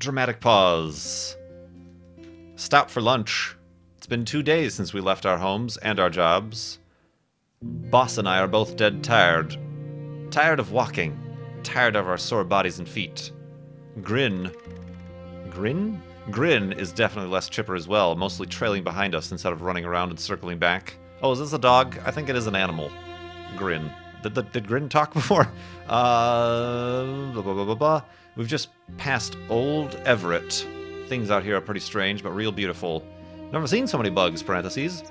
Dramatic pause. Stop for lunch. It's been 2 days since we left our homes and our jobs. Boss and I are both dead tired. Tired of walking. Tired of our sore bodies and feet. Grin is definitely less chipper as well, mostly trailing behind us instead of running around and circling back. Oh, is this a dog? I think it is an animal. Grin. Did Grin talk before? Blah, blah, blah, blah, blah. We've just passed Old Everett. Things out here are pretty strange, but real beautiful. Never seen so many bugs, parentheses.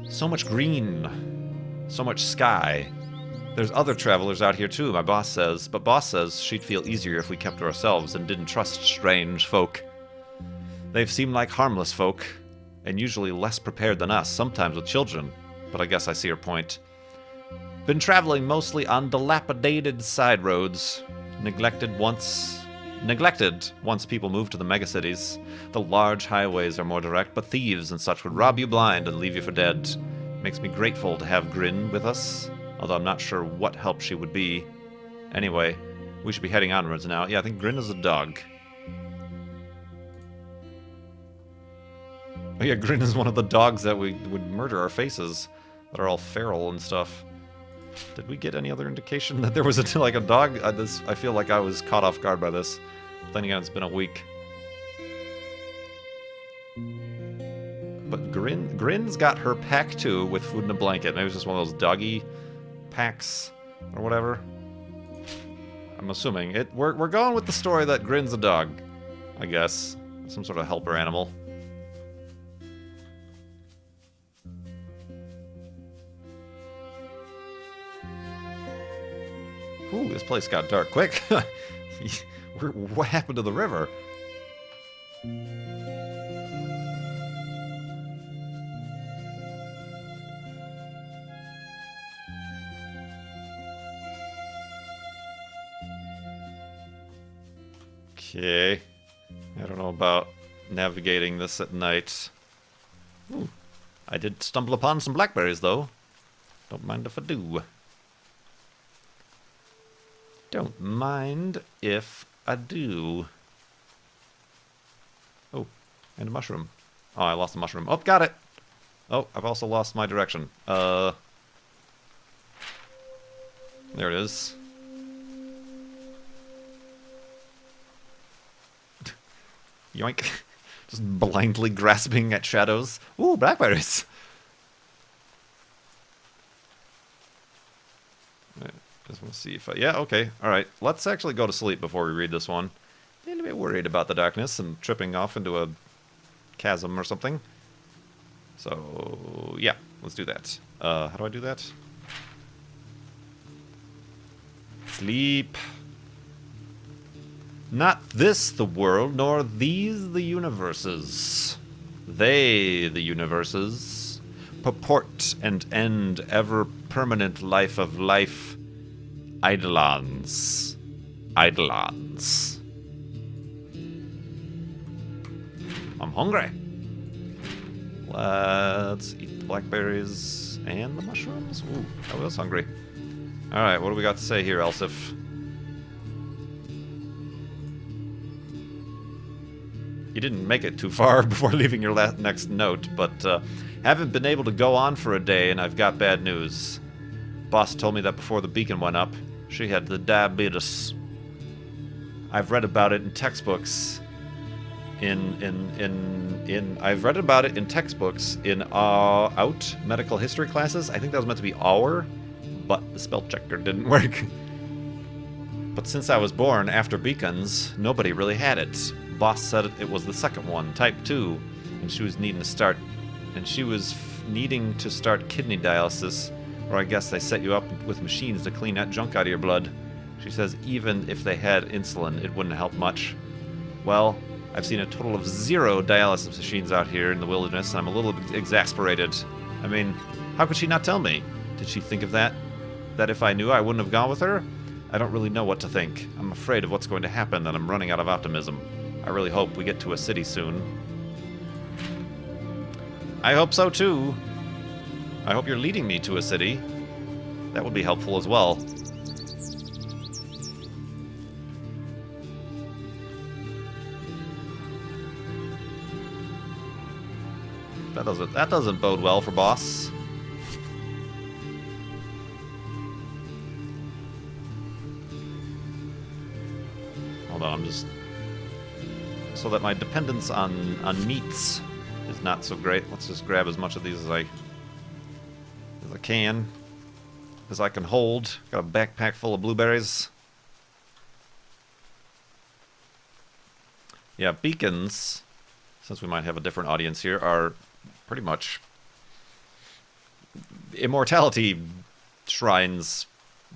So much green. So much sky. There's other travelers out here too, my boss says, but boss says she'd feel easier if we kept to ourselves and didn't trust strange folk. They've seemed like harmless folk, and usually less prepared than us, sometimes with children, but I guess I see her point. Been traveling mostly on dilapidated side roads, neglected once people moved to the megacities. The large highways are more direct, but thieves and such would rob you blind and leave you for dead. Makes me grateful to have Grin with us, although I'm not sure what help she would be. Anyway, we should be heading onwards now. Yeah, I think Grin is a dog. Oh yeah, Grin is one of the dogs that would murder our faces, that are all feral and stuff. Did we get any other indication that there was a dog? I feel like I was caught off guard by this. Then again, it's been a week. But Grin's got her pack too, with food and a blanket. Maybe it's just one of those doggy packs or whatever. I'm assuming it. We're going with the story that Grin's a dog, I guess, some sort of helper animal. Ooh, this place got dark quick. What happened to the river? Okay. I don't know about navigating this at night. Ooh, I did stumble upon some blackberries, though. Don't mind if I do. Don't mind if I do. Oh, and a mushroom. Oh, I lost a mushroom. Oh, got it! Oh, I've also lost my direction. There it is. Yoink. Just blindly grasping at shadows. Ooh, blackberries! Just want to see if I... Yeah, okay. Alright. Let's actually go to sleep before we read this one. A little bit worried about the darkness and tripping off into a chasm or something. So, yeah. Let's do that. How do I do that? Sleep. Not this the world, nor these the universes. They the universes. Purport and end ever-permanent life of life. Eidolons. Eidolons. I'm hungry. Let's eat the blackberries and the mushrooms. Ooh, I was hungry. Alright, what do we got to say here, Elsif? You didn't make it too far before leaving your next note, but haven't been able to go on for a day, and I've got bad news. Boss told me that before the beacon went up, she had the diabetes. I've read about it in textbooks. I've read about it in textbooks in out medical history classes. I think that was meant to be our, but the spell checker didn't work. But since I was born after beacons, nobody really had it. Boss said it was the second one, type 2, and she was needing to start. And she was needing to start kidney dialysis. Or I guess they set you up with machines to clean that junk out of your blood. She says even if they had insulin, it wouldn't help much. Well, I've seen a total of 0 dialysis machines out here in the wilderness, and I'm a little bit exasperated. I mean, how could she not tell me? Did she think of that? That if I knew, I wouldn't have gone with her? I don't really know what to think. I'm afraid of what's going to happen, and I'm running out of optimism. I really hope we get to a city soon. I hope so too. I hope you're leading me to a city. That would be helpful as well. That doesn't bode well for boss. Hold on, I'm just so that my dependence on meats is not so great. Let's just grab as much of these as I can, as I can hold. Got a backpack full of blueberries. Yeah, beacons, since we might have a different audience here, are pretty much immortality shrines,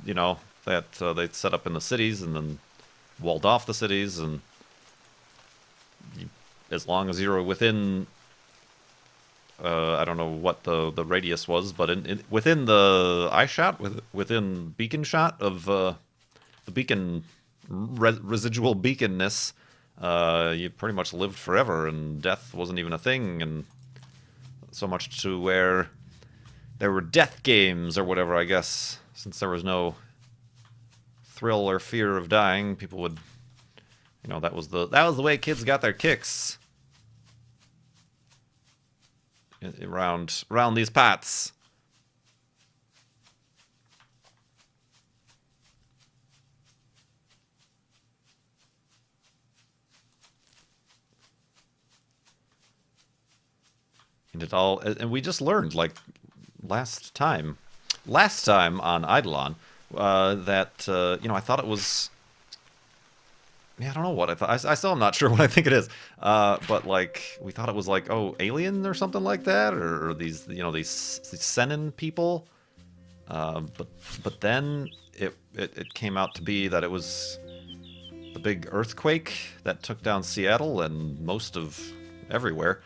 you know, that they set up in the cities and then walled off the cities, and as long as you're within, I don't know what the radius was, but within the eye shot, within beacon shot of the beacon residual beaconness, you pretty much lived forever, and death wasn't even a thing, and so much to where there were death games or whatever, I guess, since there was no thrill or fear of dying, people would, you know, that was the way kids got their kicks around these parts. And we just learned, like, last time on Eidolon, that, you know, I thought it was, yeah, I don't know what I thought. I still am not sure what I think it is. But, like, we thought it was, like, oh, alien or something like that, or these, you know, these Senin people. But then it came out to be that it was the big earthquake that took down Seattle and most of everywhere.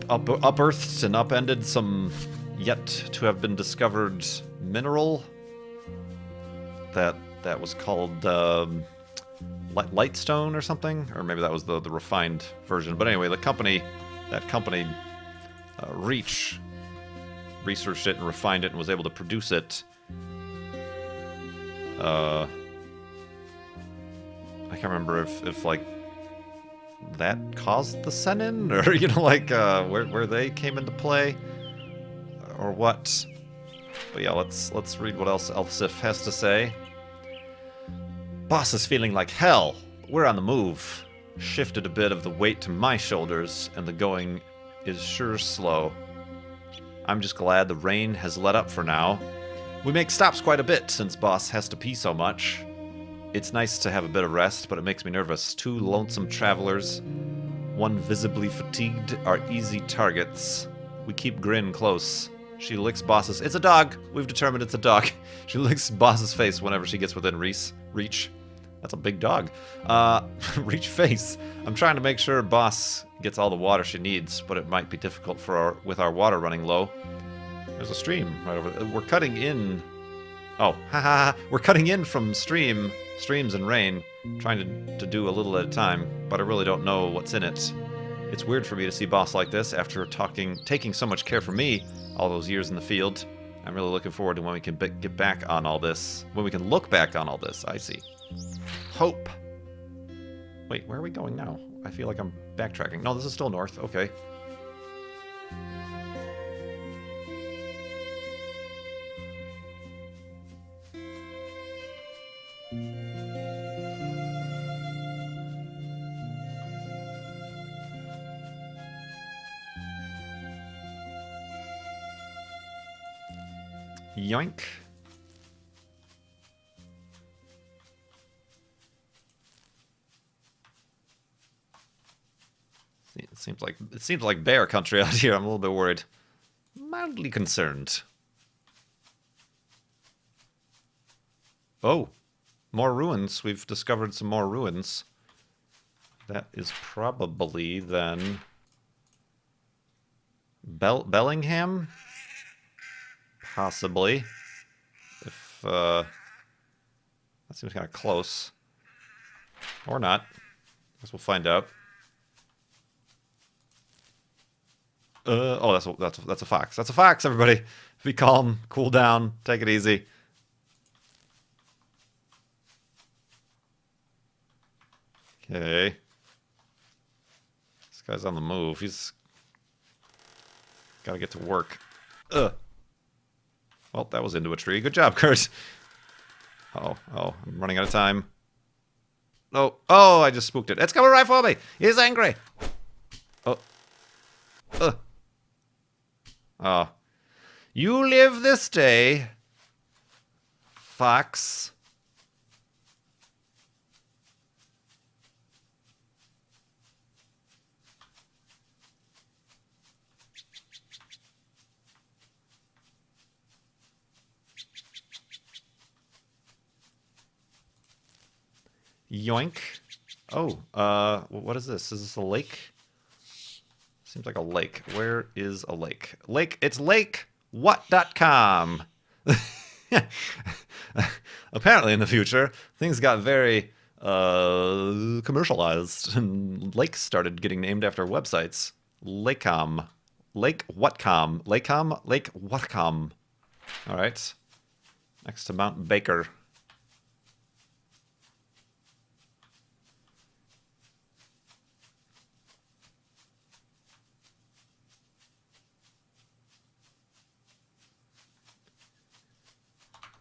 Unearthed and upended some yet to have been discovered mineral that was called lightstone or something, or maybe that was the refined version. But anyway, that company Reach researched it and refined it and was able to produce it. I can't remember if like that caused the Senin, or, you know, like, where they came into play, or what. But yeah, let's read what else Elfsif has to say. Boss is feeling like hell. We're on the move. Shifted a bit of the weight to my shoulders, and the going is sure slow. I'm just glad the rain has let up for now. We make stops quite a bit since boss has to pee so much. It's nice to have a bit of rest, but it makes me nervous. Two lonesome travelers, one visibly fatigued, are easy targets. We keep Grin close. She licks boss's... It's a dog! We've determined it's a dog. She licks boss's face whenever she gets within reach. That's a big dog. Reach face. I'm trying to make sure boss gets all the water she needs, but it might be difficult with our water running low. There's a stream right over there. We're cutting in... Oh, haha. We're cutting in from streams and rain, trying to do a little at a time, but I really don't know what's in it. It's weird for me to see boss like this after taking so much care for me all those years in the field. I'm really looking forward to when we can get back on all this. When we can look back on all this. I see. Hope. Wait, where are we going now? I feel like I'm backtracking. No, this is still north. Okay. Yoink. It seems like bear country out here. I'm a little bit worried. Mildly concerned. Oh, more ruins. We've discovered some more ruins. That is probably then Bellingham? Possibly. If that seems kind of close. Or not. Guess we'll find out. Oh, that's a fox. That's a fox, everybody. Be calm, cool down, take it easy. Okay. This guy's on the move. He's Gotta get to work. Ugh. Well, that was into a tree. Good job, Kurt. Oh, I'm running out of time. Oh, I just spooked it. It's coming right for me. He's angry. Oh. You live this day, fox. Yoink. Oh, what is this? Is this a lake? Seems like a lake. Where is a lake? It's lakewhat.com. Apparently in the future, things got very commercialized and lakes started getting named after websites. Lakecom. Lakewhatcom. Lakewhatcom. All right. Next to Mount Baker.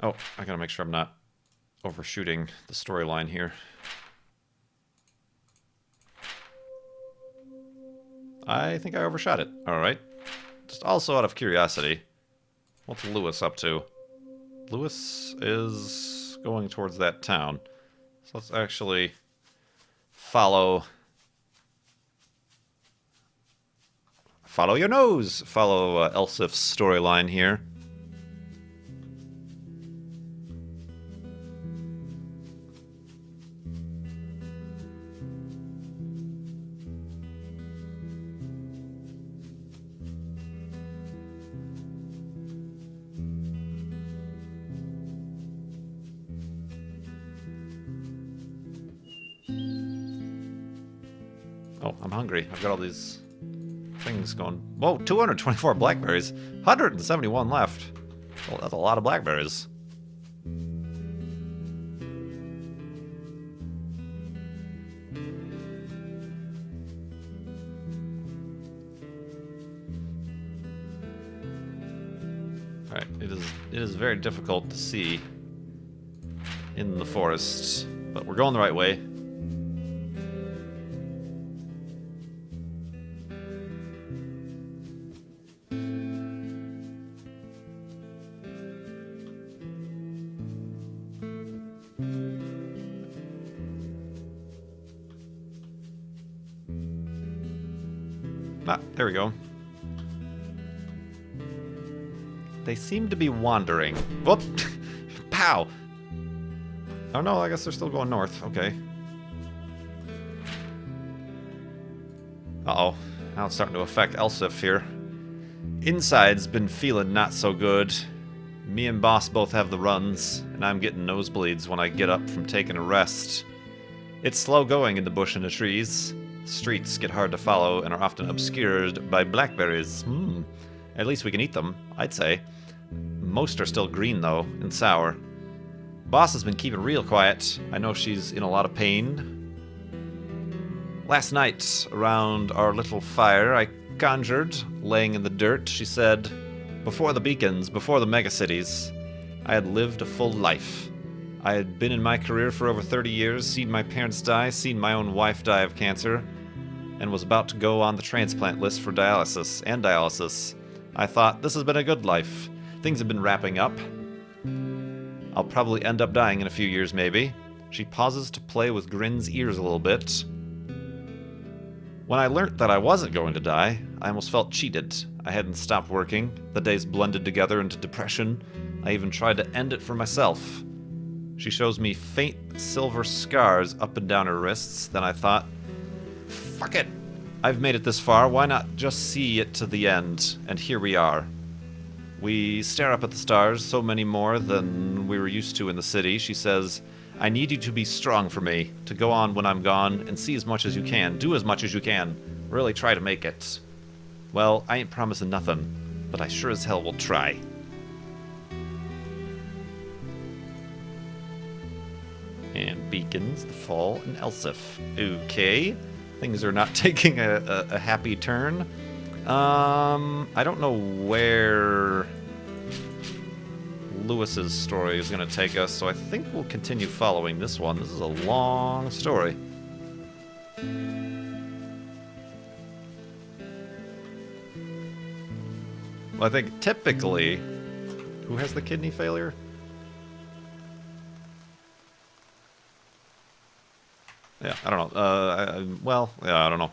Oh, I gotta make sure I'm not overshooting the storyline here. I think I overshot it. Alright. Just also out of curiosity, what's Lewis up to? Lewis is going towards that town. So let's actually follow your nose! Follow Elsif's storyline here. Oh, I'm hungry. I've got all these things going. Whoa, 224 blackberries. 171 left. Well, that's a lot of blackberries. Alright, it is very difficult to see in the forest, but we're going the right way. Ah, there we go. They seem to be wandering. Whoop! Pow! Oh no, I guess they're still going north. Okay. Uh-oh. Now it's starting to affect Elsif here. Inside's been feeling not so good. Me and Boss both have the runs, and I'm getting nosebleeds when I get up from taking a rest. It's slow going in the bush and the trees. Streets get hard to follow and are often obscured by blackberries. At least we can eat them, I'd say. Most are still green, though, and sour. Boss has been keeping real quiet. I know she's in a lot of pain. Last night, around our little fire, I conjured, laying in the dirt, she said, before the beacons, before the megacities, I had lived a full life. I had been in my career for over 30 years, seen my parents die, seen my own wife die of cancer, and was about to go on the transplant list for dialysis. I thought, this has been a good life. Things have been wrapping up. I'll probably end up dying in a few years, maybe. She pauses to play with Grin's ears a little bit. When I learnt that I wasn't going to die, I almost felt cheated. I hadn't stopped working. The days blended together into depression. I even tried to end it for myself. She shows me faint silver scars up and down her wrists. Then I thought, fuck it. I've made it this far. Why not just see it to the end? And here we are. We stare up at the stars, so many more than we were used to in the city. She says, I need you to be strong for me, to go on when I'm gone and see as much as you can, do as much as you can, really try to make it. Well, I ain't promising nothing, but I sure as hell will try. And beacons, the fall, and Elsif. Okay, things are not taking a happy turn. I don't know where Lewis's story is going to take us, so I think we'll continue following this one. This is a long story. Well, I think typically... Who has the kidney failure? Yeah, I don't know. Well, yeah, I don't know.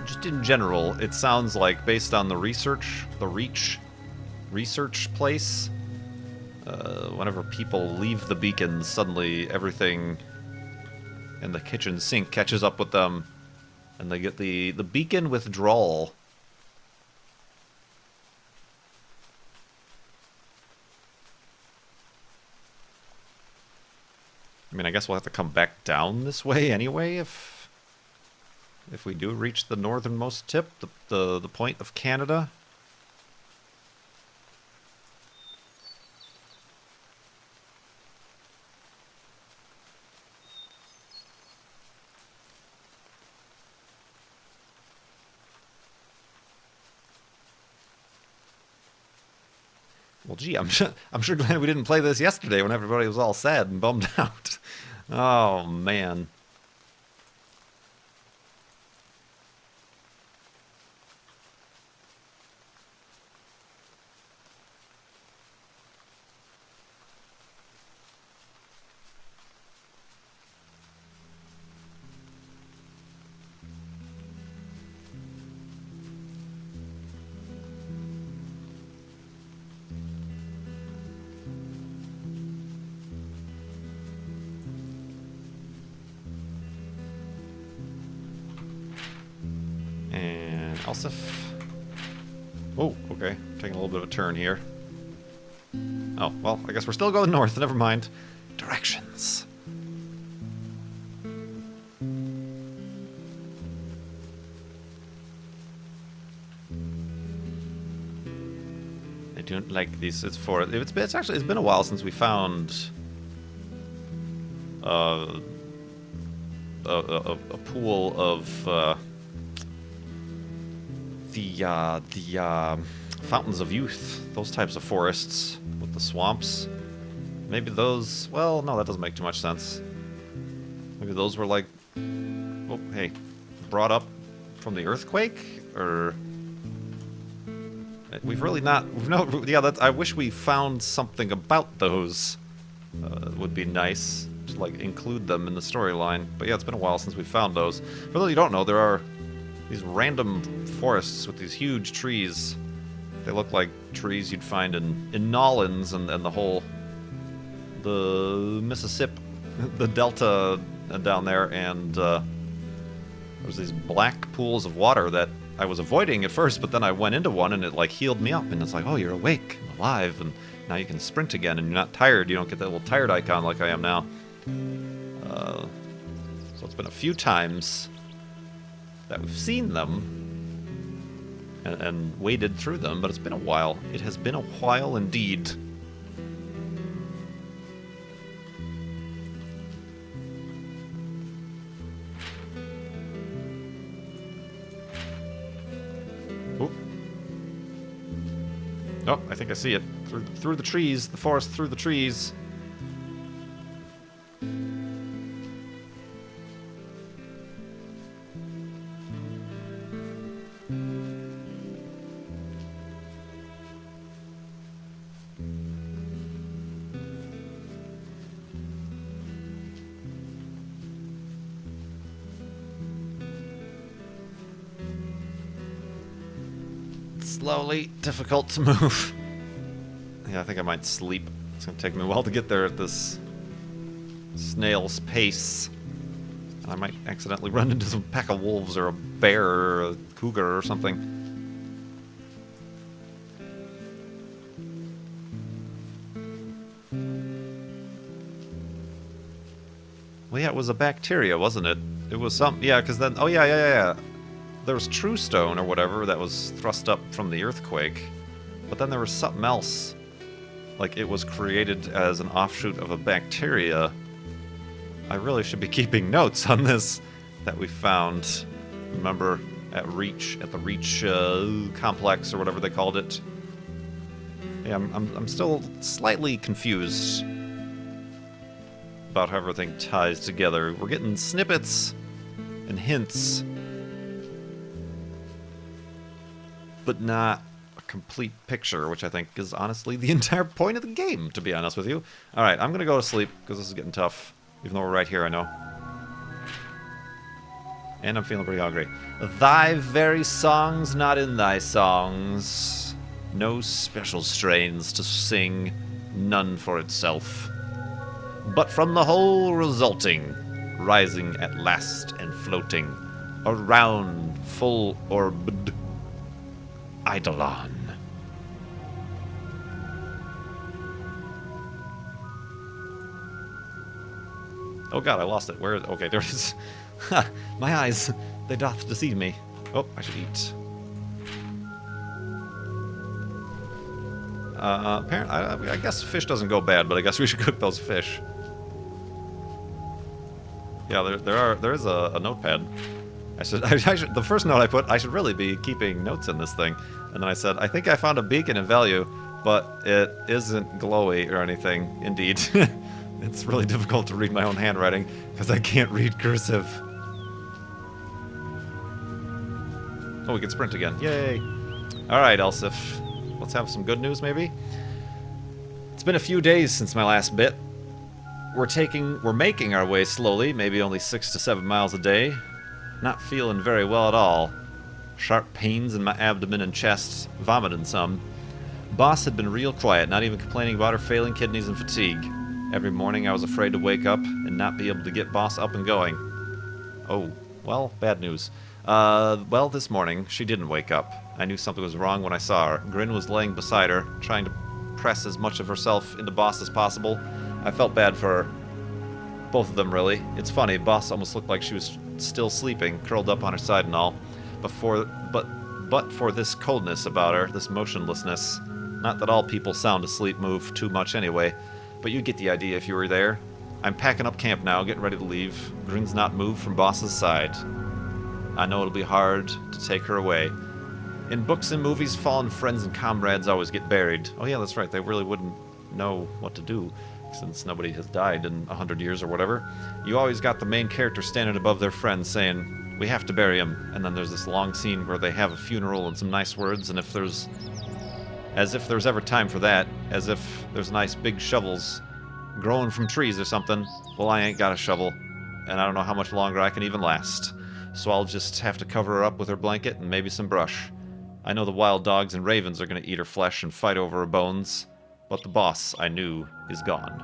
Just in general, it sounds like, based on the research, research place, whenever people leave the beacons, suddenly everything in the kitchen sink catches up with them, and they get the beacon withdrawal. I mean, I guess we'll have to come back down this way anyway if we do reach the northernmost tip, the point of Canada. Well, gee, I'm sure glad we didn't play this yesterday when everybody was all sad and bummed out. Oh, man. Oh, okay. Taking a little bit of a turn here. Oh, well, I guess we're still going north. Never mind. Directions. I don't like these. It's been a while since we found a pool of the fountains of youth, those types of forests with the swamps. Maybe those, well, no, that doesn't make too much sense. Maybe those were like, oh, hey, brought up from the earthquake, or we've no, I wish we found something about those. Would be nice to like include them in the storyline. But yeah, it's been a while since we found those. For those you don't know, there are these random forests with these huge trees. They look like trees you'd find in Nolans and the Mississippi, the Delta down there, and there's these black pools of water that I was avoiding at first, but then I went into one and it like healed me up, and it's like, oh, you're awake and alive, and now you can sprint again, and you're not tired. You don't get that little tired icon like I am now. So it's been a few times that we've seen them and waded through them, but it's been a while. It has been a while indeed. Oop. Oh, I think I see it. Through the trees, the forest through the trees. Slowly, difficult to move. Yeah, I think I might sleep. It's gonna take me a while to get there at this snail's pace. I might accidentally run into some pack of wolves or a bear or a cougar or something. Well, yeah, it was a bacteria, wasn't it? It was some... Yeah, because then... Oh, yeah. There was True Stone or whatever that was thrust up from the earthquake. But then there was something else. Like, it was created as an offshoot of a bacteria I really should be keeping notes on this that we found. Remember, at the Reach complex or whatever they called it. Yeah, I'm still slightly confused about how everything ties together. We're getting snippets and hints, but not a complete picture, which I think is honestly the entire point of the game, to be honest with you. Alright, I'm gonna go to sleep, because this is getting tough. Even though we're right here, I know. And I'm feeling pretty hungry. Thy very songs not in thy songs. No special strains to sing, none for itself. But from the whole resulting, rising at last and floating, around full-orbed Eidolon. Oh god, I lost it. Where is it? Okay, there it is. My eyes, they doth deceive me. Oh, I should eat. Apparently, I guess fish doesn't go bad, but I guess we should cook those fish. Yeah, there is a notepad. I should, the first note I put, I should really be keeping notes in this thing. And then I said, I think I found a beacon in value, but it isn't glowy or anything. Indeed. It's really difficult to read my own handwriting, because I can't read cursive. Oh, we can sprint again. Yay! Alright, Elsif. Let's have some good news, maybe? It's been a few days since my last bit. We're making our way slowly, maybe only 6 to 7 miles a day. Not feeling very well at all. Sharp pains in my abdomen and chest, vomiting some. Boss had been real quiet, not even complaining about her failing kidneys and fatigue. Every morning I was afraid to wake up and not be able to get Boss up and going. Oh, well, bad news. Well, this morning, she didn't wake up. I knew something was wrong when I saw her. Grin was laying beside her, trying to press as much of herself into Boss as possible. I felt bad for her. Both of them, really. It's funny, Boss almost looked like she was still sleeping, curled up on her side and all. But for this coldness about her, this motionlessness. Not that all people sound asleep move too much anyway. But you get the idea if you were there. I'm packing up camp now, getting ready to leave. Grin's not moved from Boss's side. I know it'll be hard to take her away. In books and movies, fallen friends and comrades always get buried. Oh yeah, that's right, they really wouldn't know what to do, since nobody has died in 100 years or whatever. You always got the main character standing above their friends saying, we have to bury him. And then there's this long scene where they have a funeral and some nice words, and as if there's ever time for that, as if there's nice big shovels growing from trees or something. Well, I ain't got a shovel, and I don't know how much longer I can even last. So I'll just have to cover her up with her blanket and maybe some brush. I know the wild dogs and ravens are going to eat her flesh and fight over her bones, but the boss, I knew, is gone.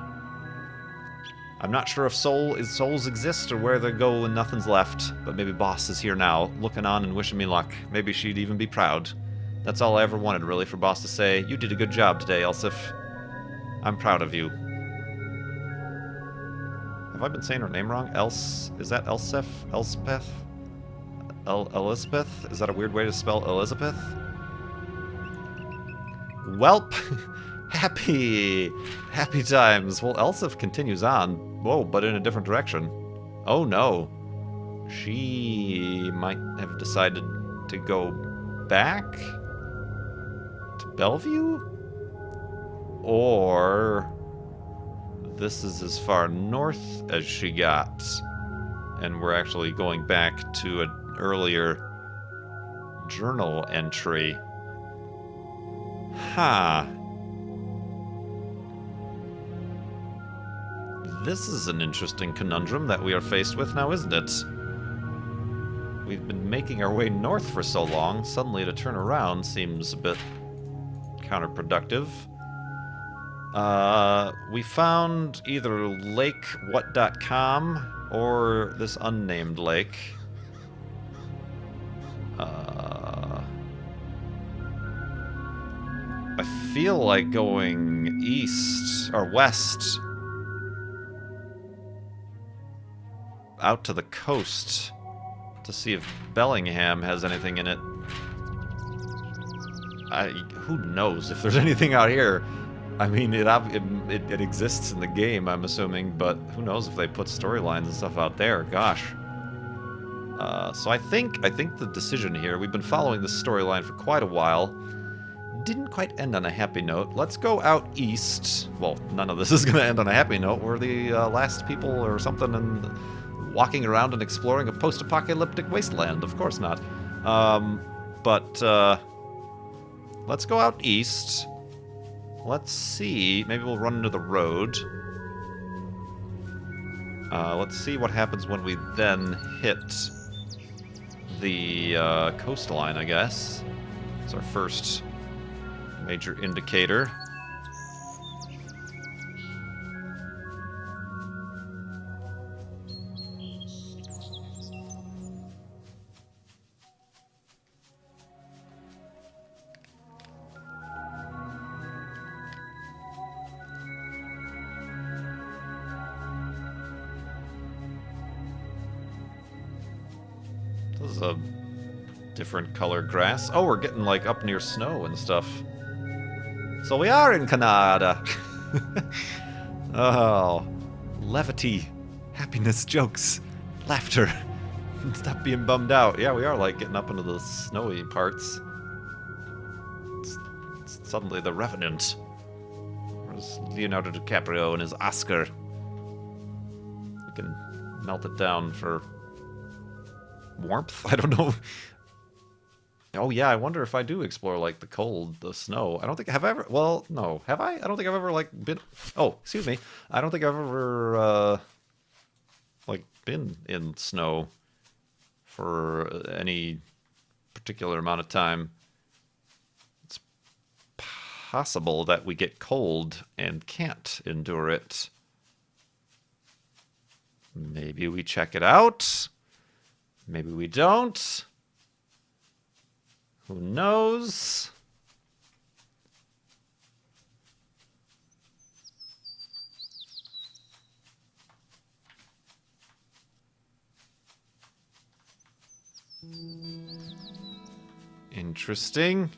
I'm not sure if souls exist or where they go when nothing's left, but maybe Boss is here now, looking on and wishing me luck. Maybe she'd even be proud. That's all I ever wanted, really, for Boss to say, you did a good job today, Elsif. I'm proud of you. Have I been saying her name wrong? Is that Elsif? Elspeth? Elizabeth? Is that a weird way to spell Elizabeth? Welp! Happy times. Well, Elsif continues on. Whoa, but in a different direction. Oh no. She might have decided to go back to Bellevue? Or this is as far north as she got, and we're actually going back to an earlier journal entry. Huh. This is an interesting conundrum that we are faced with now, isn't it? We've been making our way north for so long, suddenly to turn around seems a bit counterproductive. We found either lakewhat.com or this unnamed lake. I feel like going east or west out to the coast to see if Bellingham has anything in it. Who knows if there's anything out here. I mean, it exists in the game, I'm assuming, but who knows if they put storylines and stuff out there. Gosh. So I think the decision here, we've been following this storyline for quite a while, didn't quite end on a happy note. Let's go out east. Well, none of this is going to end on a happy note. We're the last people or something and walking around and exploring a post-apocalyptic wasteland. Of course not. But let's go out east. Let's see. Maybe we'll run into the road. Let's see what happens when we then hit the coastline, I guess. It's our first major indicator. This is a different color grass. Oh, we're getting like up near snow and stuff. So we are in Canada. Oh, levity, happiness, jokes, laughter. Stop being bummed out. Yeah, we are like getting up into the snowy parts. It's suddenly the Revenant. Where's Leonardo DiCaprio and his Oscar? We can melt it down for warmth? I don't know. Oh yeah, I wonder if I do explore like the cold, the snow. I don't think have I ever. Well, no, have I? I don't think I've ever like been. Oh, excuse me. I don't think I've ever like been in snow for any particular amount of time. It's possible that we get cold and can't endure it. Maybe we check it out. Maybe we don't. Who knows? Interesting.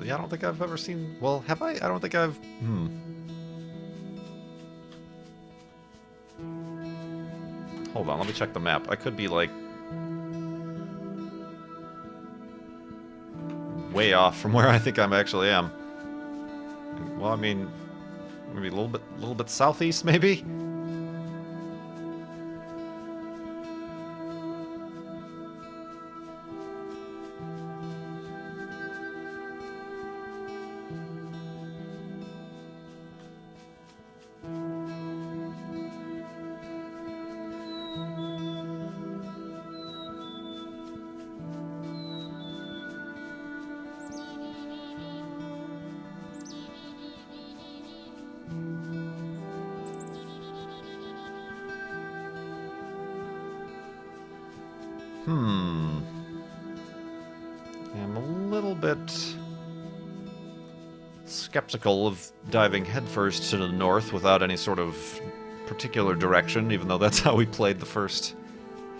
Yeah, I don't think I've ever seen... Well, have I? I don't think I've... Hold on, let me check the map. I could be, like... way off from where I think I actually am. Well, I mean... maybe a little bit southeast, maybe? I'm a little bit skeptical of diving headfirst to the north without any sort of particular direction, even though that's how we played the first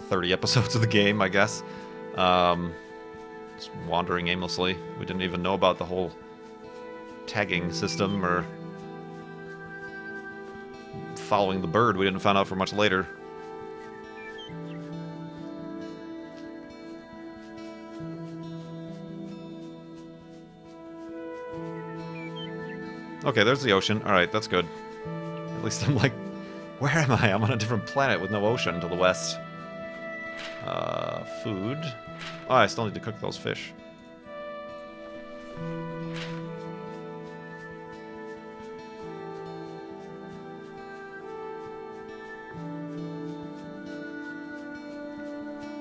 30 episodes of the game, I guess. Just wandering aimlessly. We didn't even know about the whole tagging system or following the bird. We didn't find out for much later. Okay, there's the ocean. Alright, that's good. At least I'm like, where am I? I'm on a different planet with no ocean to the west. Food. Oh, I still need to cook those fish.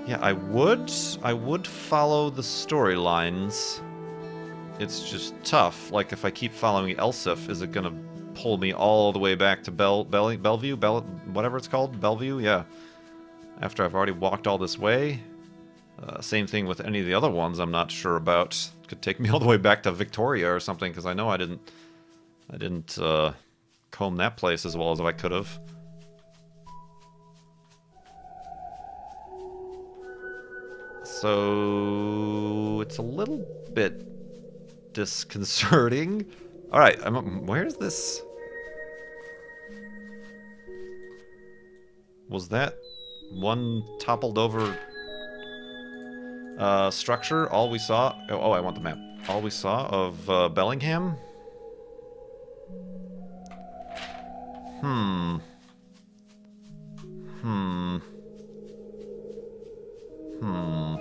Yeah, I would follow the storylines It's just tough. Like, if I keep following Elsif, is it gonna pull me all the way back to Bellevue? Whatever it's called? Bellevue? Yeah. After I've already walked all this way? Same thing with any of the other ones I'm not sure about. Could take me all the way back to Victoria or something, because I know I didn't comb that place as well as I could have. So it's a little bit disconcerting. All right, where's this? Was that one toppled over structure all we saw? Oh, I want the map. All we saw of Bellingham? Hmm. Hmm. Hmm.